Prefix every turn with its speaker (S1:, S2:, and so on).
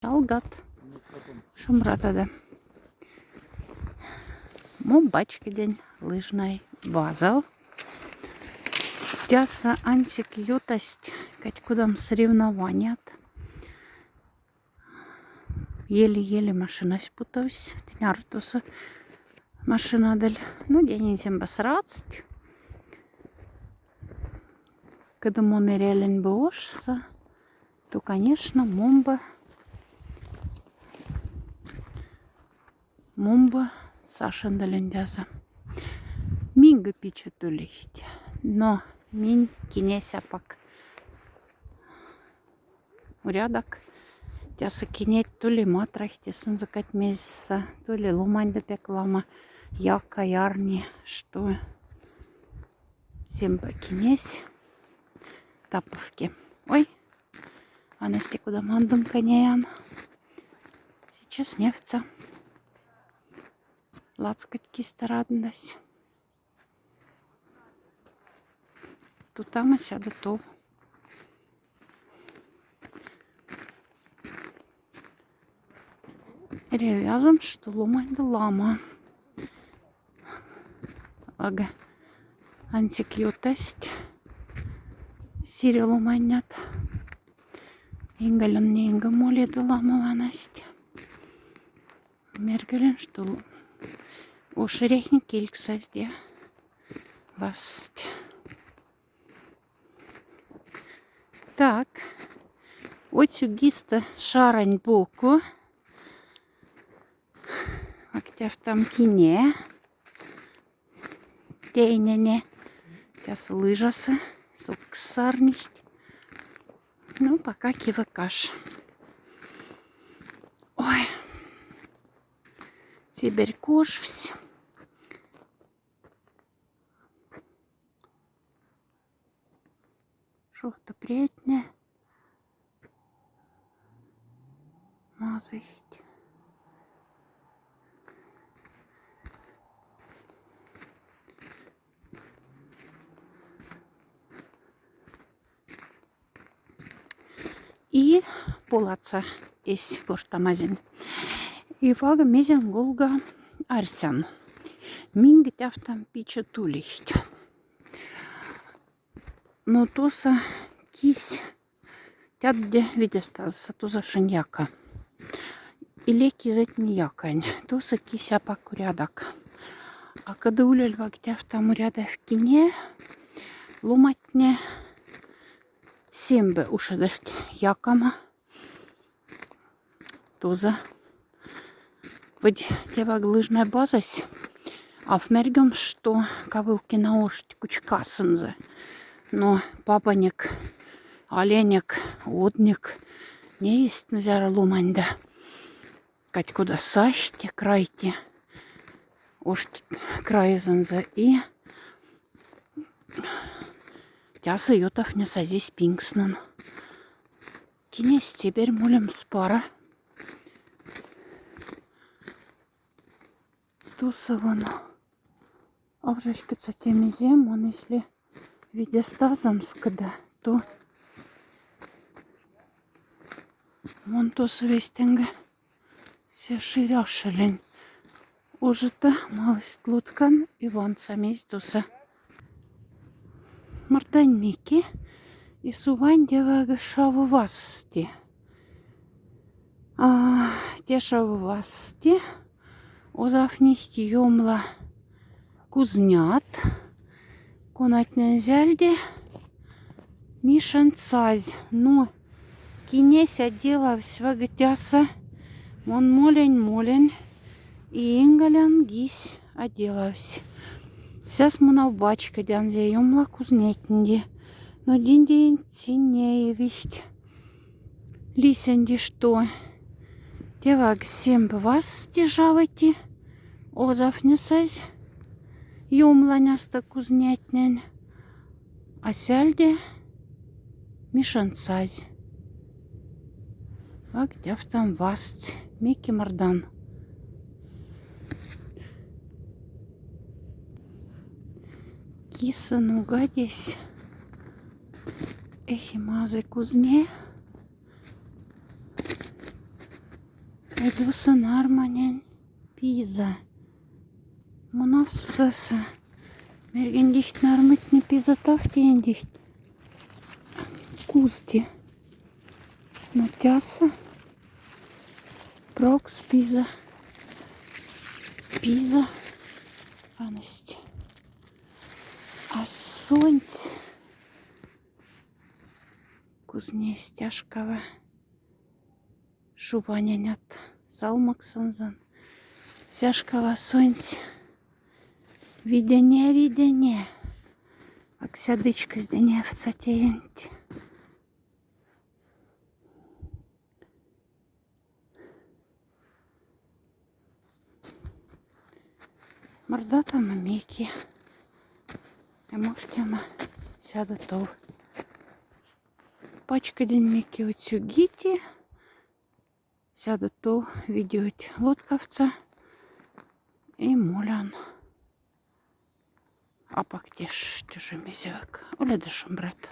S1: Алгат. Шумратада. Мобачки день лыжной база. Тяса антик ютость, кать кудам соревнования. Еле-еле машина спуталась. Теняртуса машина даль. Ну, денисем басрацать. Когда мы реален бошса, то, конечно, момба Сашин далендяза. Минга пичу тулихт. Но мин кинеся пак урядок. Тяса кинет тули матрахти сын закать месяца, тули лумань да пеклама, яка ярни, что семба кинесь тапушки. Ой, а Насте куда мандум коняян. Сейчас нефца. Лацкать киста радость. Тут там сяду то. Ревязом, что ломать да лама. Ага. Антикютость. Сири ломанят. Ингален не инга моли да ламованность. Мергелен, что ушерехни килькса где. Васть. Так. Оцю гиста шарань боку. Актяв там кине. Тейняне. Тяс лыжасы. Суксарнихт. Ну, пока кивакаш. Ой. Теперь кошвсь. Что-то приятное. Мазать. И полаца из коштамазин. И вага мезен голга арсян. Минг тяфтам пича тулихт. Но тоса кись тядде видестаза туза шиньяка. И леки затмиякань. Тоса кися пакурядак. А когда уляль ваг тяфтам уряда в кине, ломатне сембе ушедашт якама. Туза. Вот теваг лыжная базась. А в мергом, что кавылки на ошти кучка сынза. Но папаник, оленик, одник не есть назяра луманда. Кать куда саште, крайте. Ошти крайзанза и тяса йотов не сазись пингснан. Кинес теперь молим спара. Туса вон. А в жечкаться теми зем, он если видестазом скада, то вон туса вестинга все ширяшелень. Уже-то малость луткан и вон самись туса. Мартань мики и сувань девага шаву васти. Те шаву васти озав них юмла кузнят. Конать нельзяльде мишан цазь. Но кинесь отдела свагатяса. Вон молень. И ингалян гись отделався. Сейчас мунавбачка дянзе юмла кузнетнди. Но динди циннее вихть. Лисенди что? Девак семь вас стяжавайте. Озав не сазь. Юмла няста кузнетнен. А сяльде мишанцазь. А где там вас? Микки Мардан. Киса нугадесь. Эхи мазы кузне. Idu sonarmanen Pisa. Manav sudası. Mergen dicht narmıtni Pisa taftiyen dicht. Kusti. Натяса. Прокс Пиза. Піза. Анесті. А сонце. Кузне стяжкова. Шубанянят. Салмак санзан. Стяжкова сонце. Видение. Аксядичка здене в цатеянті. Мордата на мікі. Емоштяма сяду тов. Пачка день мікі оцю гіті. Сяду тов відьють лодкавця і молян. А пак теж тяжемізяк. Оля дешом брат.